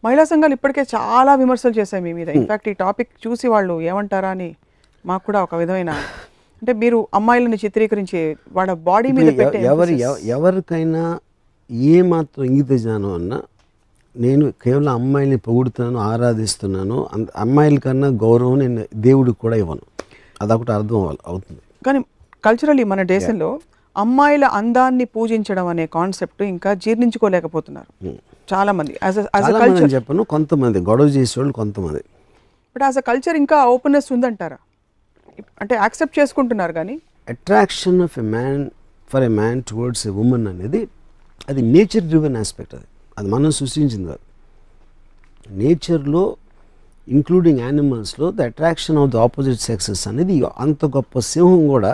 మహిళా సంఘాలు ఇప్పటికే చాలా విమర్శలు చేశాయి మీ మీద. ఇన్ఫాక్ట్ ఈ టాపిక్ చూసి వాళ్ళు ఏమంటారా అని మాకు కూడా ఒక విధమైన, అంటే మీరు అమ్మాయిలను చిత్రీకరించి వాళ్ళ బాడీ మీద పెట్టే ఎవరికైనా ఏ మాత్రం ఇంగిత జ్ఞానం అన్నా, నేను కేవలం అమ్మాయిని పొగుడుతున్నాను, ఆరాధిస్తున్నాను, అమ్మాయిల కన్నా గౌరవం నేను దేవుడికి కూడా ఇవ్వను, అదొకటి అర్థం అవుతుంది. కానీ కల్చరల్లీ మన దేశంలో అమ్మాయిల అందాన్ని పూజించడం అనే కాన్సెప్ట్ ఇంకా జీర్ణించుకోలేకపోతున్నారు చాలా మంది. చెప్పను, కొంతమంది గొడవ చేసేవాళ్ళు కొంతమంది. బట్ యాజ్ అ కల్చర్ ఇంకా ఓపెన్నెస్ ఉందంటారా? అంటే యాక్సెప్ట్ చేసుకుంటున్నారు. కానీ attraction of a man for a man towards a women అనేది అది నేచర్ డ్రివెన్ ఆస్పెక్ట్. అది మనం సృష్టించింది కాదు. నేచర్లో ఇంక్లూడింగ్ యానిమల్స్లో the attraction of the opposite sexes అనేది, అంత గొప్ప సింహం కూడా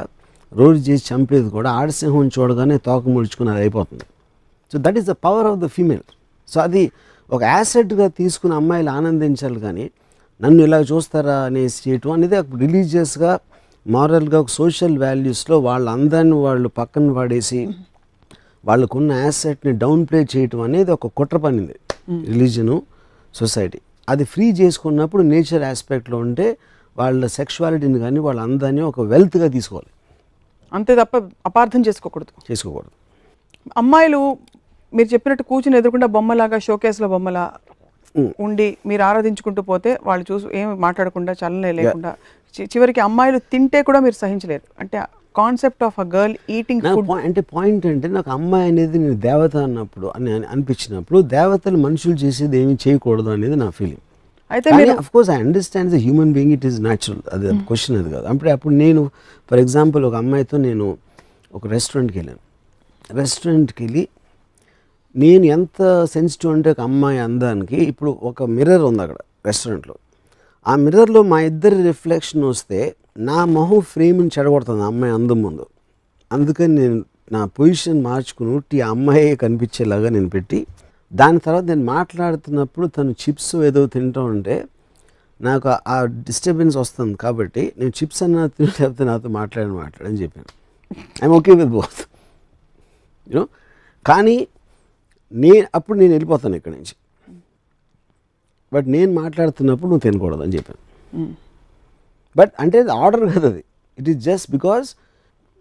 రోజు చేసి చంపేది కూడా ఆడసింహం చూడగానే తోక ముడుచుకుని అది అయిపోతుంది. So that is the power of the female. So అది ఒక యాసెట్గా తీసుకుని అమ్మాయిలు ఆనందించాలి, కానీ నన్ను ఇలా చూస్తారా అనేసి చేయటం అనేది రిలీజియస్గా, మారల్గా, ఒక సోషల్ వాల్యూస్లో వాళ్ళ అందాన్ని వాళ్ళు పక్కన పడేసి వాళ్ళకున్న యాసెట్ని డౌన్ ప్లే చేయటం అనేది ఒక కుట్ర పనింది రిలీజను, సొసైటీ. అది ఫ్రీ చేసుకున్నప్పుడు నేచర్ ఆస్పెక్ట్లో ఉంటే వాళ్ళ సెక్షువాలిటీని కానీ వాళ్ళ అందాన్ని ఒక వెల్త్గా తీసుకోవాలి, అంతే తప్ప అపార్థం చేసుకోకూడదు. అమ్మాయిలు మీరు చెప్పినట్టు కూర్చుని ఎదురుకుండా బొమ్మలాగా, షోకేస్లో బొమ్మలా ఉండి మీరు ఆరాధించుకుంటూ పోతే వాళ్ళు చూసి ఏమి మాట్లాడకుండా, చలనే లేకుండా, చివరికి అమ్మాయిలు తింటే కూడా మీరు సహించలేరు. అంటే concept of a girl eating food అంటే పాయింట్ అంటే, నాకు అమ్మాయి అనేది నేను దేవత అన్నప్పుడు అనిపించినప్పుడు, దేవతలు మనుషులు చేసేది ఏమి చేయకూడదు అనేది నా ఫీలింగ్. అయితే of course I understand the human being, it is natural, అది క్వశ్చన్ అది కాదు. అప్పుడు నేను ఫర్ ఎగ్జాంపుల్ ఒక అమ్మాయితో నేను ఒక రెస్టారెంట్కి వెళ్ళాను. రెస్టారెంట్కి వెళ్ళి నేను ఎంత సెన్సిటివ్ అంటే ఒక అమ్మాయి అందానికి, ఇప్పుడు ఒక మిర్రర్ ఉంది అక్కడ రెస్టారెంట్లో, ఆ మిర్రర్లో మా ఇద్దరి రిఫ్లెక్షన్ వస్తే నా మొహం ఫ్రేమ్ని చెడగొడుతుంది అమ్మాయి అందం ముందు. అందుకని నేను నా పొజిషన్ మార్చుకుని ఉట్టి ఆ అమ్మాయి కనిపించేలాగా నేను పెట్టి, దాని తర్వాత నేను మాట్లాడుతున్నప్పుడు తను చిప్స్ ఏదో తింటూ ఉంటే నాకు ఆ డిస్టర్బెన్స్ వస్తుంది, కాబట్టి నేను చిప్స్ అన్నా తింటే నాతో మాట్లాడని చెప్పాను. I'm okay with both you know. కానీ అప్పుడు నేను వెళ్ళిపోతాను ఇక్కడి నుంచి, బట్ నేను మాట్లాడుతున్నప్పుడు నువ్వు తినకూడదు అని చెప్పాను. బట్ అంటే ఆర్డర్ కదా అది, ఇట్ ఈస్ జస్ట్ బికాజ్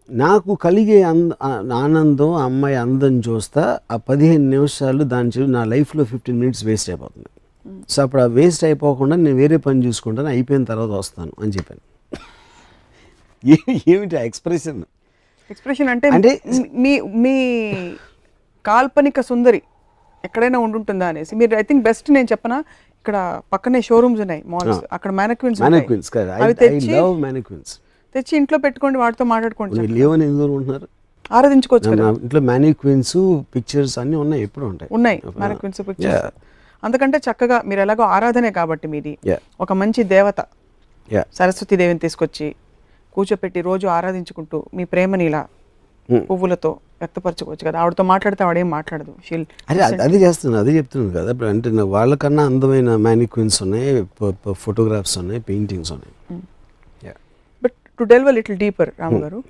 నాకు కలిగే ఆనందం, ఆ అమ్మాయి అందం చూస్తా ఆ 15 నిమిషాలు దాని చెప్పి నా లైఫ్లో 15 మినిట్స్ వేస్ట్ అయిపోతుంది. సో అప్పుడు ఆ వేస్ట్ అయిపోకుండా నేను వేరే పని చూసుకుంటాను, అయిపోయిన తర్వాత వస్తాను అని చెప్పాను. ఏమిటి ఎక్స్ప్రెషన్ అంటే అంటే మీ కాల్పనిక సుందరి ఎక్కడైనా ఉంటుందా అనేసి మీరు, ఐ థింక్ బెస్ట్ నేను చెప్పనా, ఇక్కడ పక్కనే షోరూమ్స్ ఉన్నాయి, మాల్స్, అక్కడ మ్యానిక్విన్స్ తెచ్చి ఇంట్లో పెట్టుకోండి, వాటితో మాట్లాడుకోండి. ఆరాధించుకోవచ్చు. ఇంట్లో మ్యానిక్విన్స్, పిక్చర్స్ అన్ని ఉన్నాయి, ఎప్పుడు ఉన్నాయి మ్యానిక్విన్స్, పిక్చర్స్. అందుకంటే చక్కగా మీరు ఎలాగో ఆరాధనే కాబట్టి మీది, ఒక మంచి దేవత సరస్వతి దేవిని తీసుకొచ్చి కూర్చోపెట్టి రోజు ఆరాధించుకుంటూ మీ ప్రేమని ఇలా పువ్వులతో వ్యక్తపరచుకోవచ్చు కదా. ఆవిడతో మాట్లాడితే ఆవిడేం మాట్లాడదు. అది చేస్తున్నాను, అదే చెప్తున్నాను కదా. అంటే వాళ్ళకన్నా అందమైన మ్యానిక్విన్స్ ఉన్నాయి, ఫోటోగ్రాఫ్స్ ఉన్నాయి, పెయింటింగ్స్ ఉన్నాయి. But to delve a little deeper Ramu garu,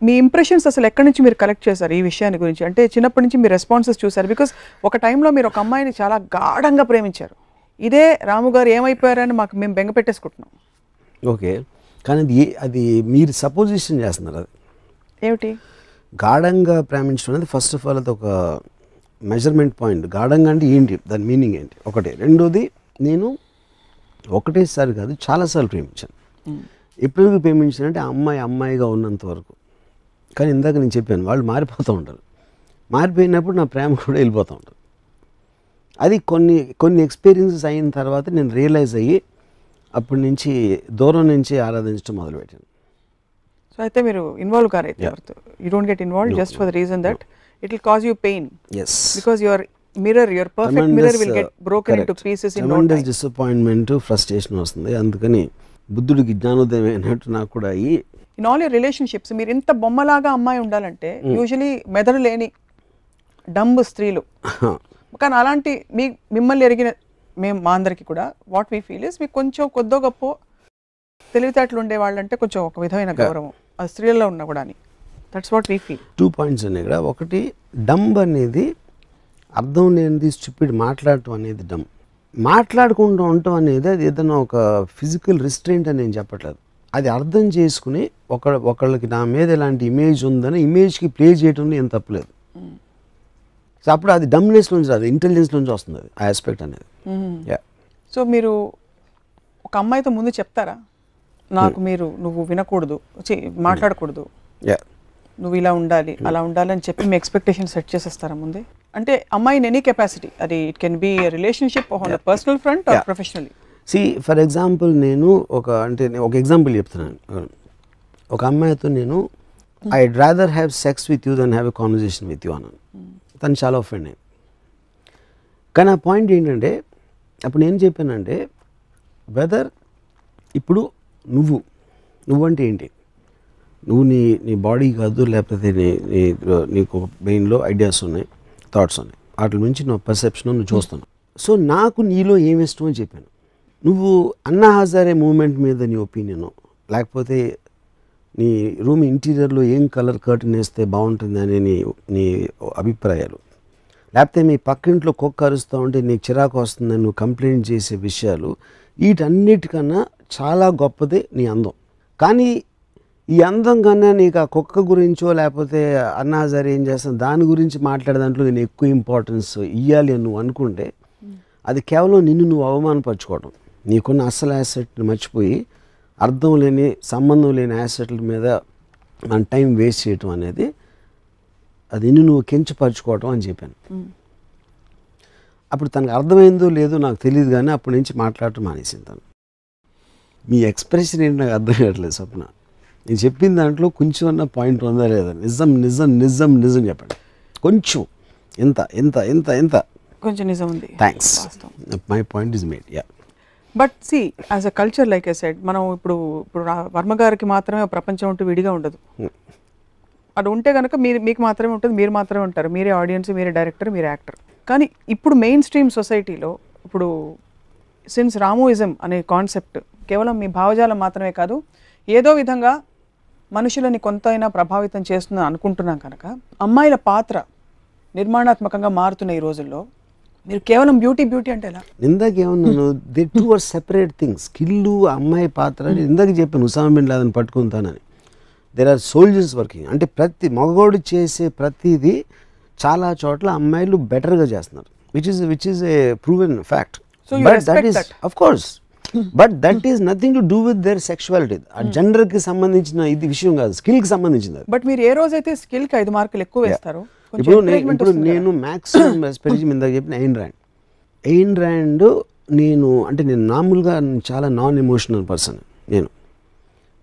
మీ ఇంప్రెషన్స్ అసలు ఎక్కడి నుంచి మీరు కలెక్ట్ చేశారు ఈ విషయాన్ని గురించి? అంటే చిన్నప్పటి నుంచి మీ రెస్పాన్సెస్ చూసారు, బికాస్ ఒక టైంలో మీరు ఒక అమ్మాయిని చాలా గాఢంగా ప్రేమించారు. ఇదే రాము గారు ఏమైపోయారని మేము బెంగ పెట్టేసుకుంటున్నాం. ఓకే, కానీ అది మీరు సపోజిషన్ చేస్తున్నారు. అది ఏమిటి గాఢంగా ప్రేమించడం అనేది? ఫస్ట్ ఆఫ్ ఆల్ అది ఒక మెజర్మెంట్ పాయింట్. గాఢంగా అంటే ఏంటి, దాని మీనింగ్ ఏంటి? ఒకటి. రెండోది, నేను ఒకటేసారి కాదు చాలాసార్లు ప్రేమించాను. ఎప్పుడు ప్రేమించానంటే అమ్మాయిగా ఉన్నంత వరకు. కానీ ఇందాక నేను చెప్పాను, వాళ్ళు మారిపోతూ ఉంటారు. మారిపోయినప్పుడు నా ప్రేమ కూడా వెళ్ళిపోతూ ఉంటుంది. అది కొన్ని ఎక్స్పీరియన్సెస్ అయిన తర్వాత నేను రియలైజ్ అయ్యి అప్పటి నుంచి దూరం నుంచి ఆరాధించడం మొదలుపెట్టాను. సో అయితే మీరు ఇన్వాల్వ్ కారైతే you don't get involve just for the reason that it will cause you pain. Yes. Because your perfect mirror will get broken into pieces in no time. Disappointment, frustration వస్తుంది. అందుకని బుద్ధుడికి జ్ఞానోదయం అయినట్టు నాకు కూడా అయ్యి, ఇన్ ఆల్ యువర్ రిలేషన్షిప్స్ మీరు ఇంత బొమ్మలాగా అమ్మాయి ఉండాలంటే యూజువలీ మెదడు లేని డంబ్ స్త్రీలు. కానీ అలాంటి మిమ్మల్ని ఎరిగిన మా అందరికి కూడా వాట్ వీ ఫీల్ ఇస్, మీకు కొంచెం కొద్దో గొప్ప తెలివితేటలు ఉండేవాళ్ళంటే కొంచెం ఒక విధమైన గౌరవం ఆ స్త్రీలలో ఉన్నా కూడా అని. That's what we feel. 2 points ఉన్నాయి ఇక్కడ. ఒకటి, డంబ్ అనేది అర్థం లేనిది, స్టూపిడ్ మాట్లాడటం అనేది డంబ్. మాట్లాడుకుంటూ ఉండటం అనేది అది ఏదైనా ఒక ఫిజికల్ రిస్ట్రెయింట్ అని నేను చెప్పట్లేదు. అది అర్థం చేసుకుని ఒకళ్ళకి నా మీద ఎలాంటి ఇమేజ్ ఉందని ఇమేజ్కి ప్లే చేయడంలో ఏం తప్పలేదు. సో అప్పుడు అది డమ్నెస్ నుంచి రాదు, ఇంటెలిజెన్స్ నుంచి వస్తుంది అది ఆ ఆస్పెక్ట్ అనేది. సో మీరు ఒక అమ్మాయితో ముందు చెప్తారా, నాకు నువ్వు వినకూడదు, మాట్లాడకూడదు, నువ్వు ఇలా ఉండాలి అలా ఉండాలి అని చెప్పి మీ ఎక్స్పెక్టేషన్ సెట్ చేసేస్తారా ముందే? అంటే అమ్మాయిని ఎనీ కెపాసిటీ, అది it can be relationship on the personal front or professionally. See for example నేను ఒక ఎగ్జాంపుల్ చెప్తున్నాను. ఒక అమ్మాయితో నేను I'd rather have sex with you then have a conversation with you అన్నాను. తను చాలా ఒఫెండ్ అయింది. కానీ ఆ పాయింట్ ఏంటంటే అప్పుడు నేను చెప్పానంటే వెదర్ ఇప్పుడు నువ్వంటే ఏంటి, నువ్వు నీ బాడీ కాదు, లేకపోతే నీకు బ్రెయిన్లో ఐడియాస్ ఉన్నాయి, థాట్స్ ఉన్నాయి, వాటి నుంచి నువ్వు పర్సెప్షన్ నువ్వు చూస్తున్నావు. సో నాకు నీలో ఏమి ఇష్టం అని చెప్పాను. నువ్వు అన్నా హజారే మూమెంట్ మీద నీ ఒపీనియను, లేకపోతే నీ రూమ్ ఇంటీరియర్లో ఏం కలర్ కర్టన్ వేస్తే బాగుంటుంది అనే నీ అభిప్రాయాలు, లేకపోతే మీ పక్కింట్లో కుక్క అరుస్తూ ఉంటే నీకు చిరాకు వస్తుందని నువ్వు కంప్లైంట్ చేసే విషయాలు, వీటన్నిటికన్నా చాలా గొప్పది నీ అందం. కానీ ఈ అందం కన్నా నీకు ఆ కుక్క గురించో లేకపోతే అన్నా హజారే ఏం చేస్తాను దాని గురించి మాట్లాడే దాంట్లో నేను ఎక్కువ ఇంపార్టెన్స్ ఇవ్వాలి అని నువ్వు అనుకుంటే అది కేవలం నిన్ను నువ్వు అవమానపరచుకోవడం. నీకున్న అసలు యాసెట్ని మర్చిపోయి అర్థం లేని సంబంధం లేని యాసెట్ల మీద మన టైం వేస్ట్ చేయటం అనేది అది నువ్వు కించపరచుకోవటం అని చెప్పాను. అప్పుడు తనకు అర్థమైందో లేదో నాకు తెలియదు, కానీ అప్పటి నుంచి మాట్లాడటం మానేసింది తను. మీ ఎక్స్ప్రెషన్ ఏంటి నాకు అర్థం కావట్లేదు స్వప్న. నేను చెప్పిన దాంట్లో కొంచెం అన్న పాయింట్ ఉందా లేదా? నిజం నిజం నిజం నిజం చెప్పండి. కొంచెం ఎంత ఎంత ఎంత ఎంత కొంచెం నిజం ఉంది. Thanks, my point is made. Yeah but see as a culture like I said, మనం ఇప్పుడు వర్మ గారికి మాత్రమే ప్రపంచం ఉంటూ విడిగా ఉండదు. అది ఉంటే కనుక మీకు మాత్రమే ఉంటుంది, మీరు మాత్రమే ఉంటారు, మీరే ఆడియన్స్, మీరే డైరెక్టర్, మీరే యాక్టర్. కానీ ఇప్పుడు మెయిన్ స్ట్రీమ్ సొసైటీలో ఇప్పుడు సిన్స్ రామోయిజం అనే కాన్సెప్ట్ కేవలం మీ భావజాలం మాత్రమే కాదు, ఏదో విధంగా మనుషులని కొంతైనా ప్రభావితం చేస్తుందని అనుకుంటున్నాం కనుక అమ్మాయిల పాత్ర నిర్మాణాత్మకంగా మారుతున్న ఈ రోజుల్లో మీరు కేవలం బ్యూటీ అంటే ఎలా? ఇందాక ఏమన్నాను, they two are separate things. Skill అమ్మాయి పాత్ర ఇందాక చెప్పాను, ఉసామా బిన్ లాదెన్ పట్టుకుంటానని. There are soldiers working. అంటే ప్రతి మగవాడు చేసే ప్రతిదీ చాలా చోట్ల అమ్మాయిలు బెటర్గా చేస్తున్నారు, which is a proven fact. But that is of course, but that is nothing to do with their sexuality. ఆ జెండర్కి సంబంధించిన ఇది విషయం కాదు, స్కిల్కి సంబంధించింది. బట్ మీరు ఏ రోజైతే స్కిల్కి 5 మార్కులు ఎక్కువ వేస్తారో, ఇప్పుడు నేను మ్యాక్సిమం రెస్పెక్ట్ ఇందాక చెప్పిన ఎయిన్ ర్యాండ్ నేను మామూలుగా చాలా నాన్ ఎమోషనల్ పర్సన్. నేను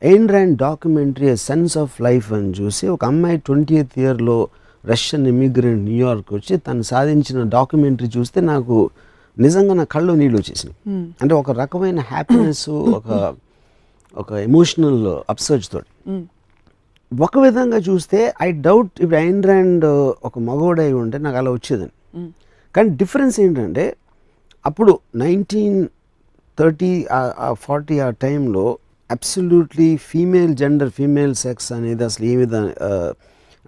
Ayn Rand documentary sense of life అని చూసి ఒక అమ్మాయి 20th ఇయర్లో రష్యన్ ఇమిగ్రెంట్ న్యూయార్క్ వచ్చి తను సాధించిన డాక్యుమెంటరీ చూస్తే నాకు నిజంగా నా కళ్ళు నీళ్ళు వచ్చేసినాయి. అంటే ఒక రకమైన హ్యాపీనెస్, ఒక ఎమోషనల్ అప్సర్జ్ తోటి. ఒక విధంగా చూస్తే ఐ డౌట్ ఇప్పుడు ఎయిన్ ర్యాండ్ ఒక మగవాడై ఉంటే నాకు అలా వచ్చేదని. కానీ డిఫరెన్స్ ఏంటంటే అప్పుడు 1930 40 ఆ టైంలో అబ్సల్యూట్లీ ఫీమేల్ సెక్స్ అనేది అసలు ఏ విధంగా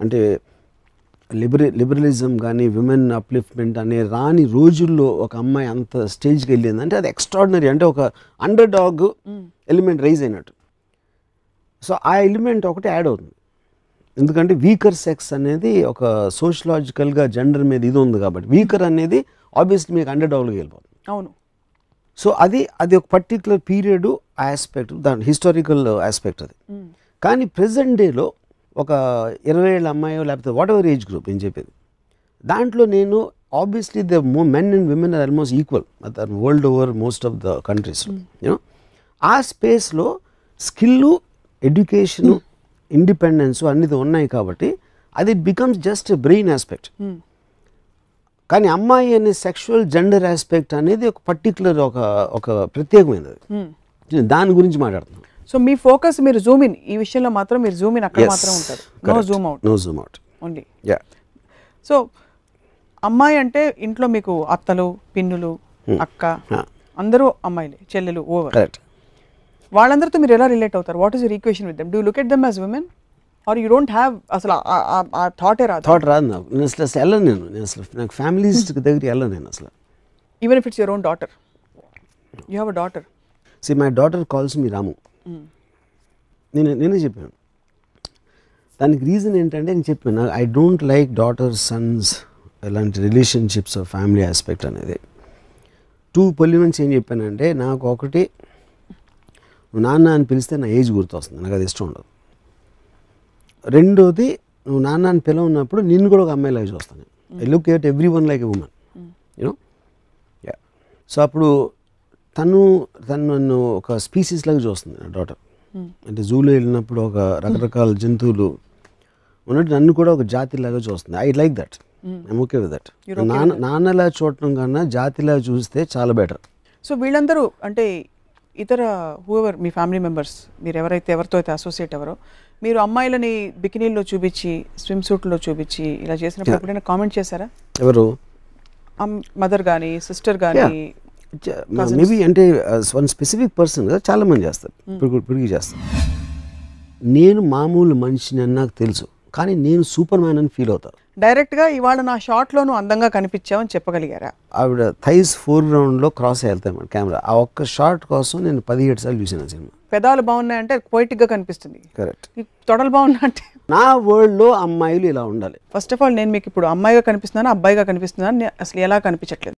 అంటే లిబరలిజం కానీ విమెన్ అప్లిఫ్ట్మెంట్ అనే రాని రోజుల్లో ఒక అమ్మాయి అంత స్టేజ్కి వెళ్ళింది అంటే అది ఎక్స్ట్రాడినరీ. అంటే ఒక అండర్ డాగ్ ఎలిమెంట్ రైజ్ అయినట్టు. సో ఆ ఎలిమెంట్ ఒకటి యాడ్ అవుతుంది, ఎందుకంటే వీకర్ సెక్స్ అనేది ఒక సోషలాజికల్గా జెండర్ మీద ఇది ఉంది కాబట్టి వీకర్ అనేది ఆబ్వియస్లీ మీకు అండర్ డాగ్లోకి వెళ్ళిపోతుంది. అవును. సో అది ఒక పర్టిక్యులర్ పీరియడ్ ఆస్పెక్ట్, దాని హిస్టారికల్ ఆస్పెక్ట్ అది. కానీ ప్రెజెంట్ డేలో ఒక 20 ఏళ్ళ అమ్మాయో లేకపోతే వాట్ ఎవర్ ఏజ్ గ్రూప్ నేను చెప్పేది, దాంట్లో నేను obviously the men and women are almost equal world over most of the countries. You know ఆ స్పేస్లో స్కిల్లు, ఎడ్యుకేషను, ఇండిపెండెన్స్ అన్నిది ఉన్నాయి కాబట్టి అది it becomes just brain aspect. కానీ అమ్మాయి అనే సెక్షువల్ జెండర్ ఆస్పెక్ట్ అనేది ఒక పర్టికులర్ ఒక ప్రత్యేకమైనది, దాని గురించి మాట్లాడుతున్నాం. సో మీ ఫోకస్ మీరు జూమ్ ఇన్ ఈ విషయంలో మాత్రం మీరు జూమ్ ఇన్ అక్కడ మాత్రం ఉంటారు, no zoom out only. So అమ్మాయి అంటే ఇంట్లో మీకు అత్తలు, పిన్నులు, అక్క అందరూ అమ్మాయిలే, చెల్లెలు ఓవర్. వాళ్ళందరితో మీరు ఎలా రిలేట్ అవుతారు? What is your equation with them? Do you look at them as women or you don't have అసలు ఆ థాట్ రాదు? థాట్ రాదు నాకు. నేను అసలు వెళ్ళను, నేను అసలు నాకు ఫ్యామిలీస్ దగ్గరికి వెళ్ళను నేను అసలు. Even if it's your own daughter? You have a daughter. See my daughter calls me Ramu. నేనే చెప్పాను. దానికి రీజన్ ఏంటంటే నేను చెప్పాను, I don't like daughter sons ఎలాంటి రిలేషన్షిప్స్ ఫ్యామిలీ ఆస్పెక్ట్ అనేది. 2 ఎలిమెంట్స్ ఏం చెప్పానంటే, నాకు ఒకటి నువ్వు నాన్న అని పిలిస్తే నా ఏజ్ గుర్తొస్తుంది, నాకు అది ఇష్టం ఉండదు. రెండోది నువ్వు నాన్న అని పిలవన్నప్పుడు నిన్ను కూడా ఒక అమ్మాయిలాగా చూస్తాను. I look at every one like a women, you know. So అప్పుడు తను నన్ను ఒక స్పీసీస్ లాగా చూస్తుంది నా డాటర్. అంటే జూలో వెళ్ళినప్పుడు ఒక రకరకాల జంతువులు ఉన్నట్టు నన్ను కూడా ఒక జాతిలాగా చూస్తుంది. I like that, I'm okay with that. నాన్నలా చూడటం కన్నా జాతిలా చూస్తే చాలా బెటర్. సో వీళ్ళందరూ అంటే ఇతర హూఎవర్ మీ ఫ్యామిలీ మెంబర్స్, మీరు ఎవరితో అయితే అసోసియేట్ ఎవరో, మీరు అమ్మాయిలని బికినీల్లో చూపించి స్విమ్ సూట్లో చూపించి ఇలా చేసినప్పుడు ఎప్పుడైనా కామెంట్ చేశారా? ఎవరు? మదర్ కానీ సిస్టర్ కానీ? మేబీ అంటే వన్ స్పెసిఫిక్ పర్సన్ కదా, చాలా మంది చేస్తారు, ఇప్పటికీ చేస్తారు. నేను మామూలు మనిషిని అని నాకు తెలుసు, కానీ నేను సూపర్ మ్యాన్ అని ఫీల్ అవుతాను. డైరెక్ట్గా ఇవాళ నా షాట్లోనూ అందంగా కనిపించావని చెప్పగలిగారా? ఆవిడ థైస్ ఫోర్గ్రౌండ్లో క్రాస్ వెళ్తాయి మన కెమెరా. ఆ ఒక్క షాట్ కోసం నేను 17 సార్లు చూసాను సినిమా. పెదాలు బాగున్నాయంటే పొయిటిక్గా కనిపిస్తుంది. కరెక్ట్. తొడలు బాగున్నా అంటే నా వరల్డ్లో అమ్మాయిలు ఇలా ఉండాలి. ఫస్ట్ ఆఫ్ ఆల్ నేను మీకు ఇప్పుడు అమ్మాయిగా కనిపిస్తున్నాను, అబ్బాయిగా కనిపిస్తున్నాను, అసలు ఎలా కనిపించట్లేదు.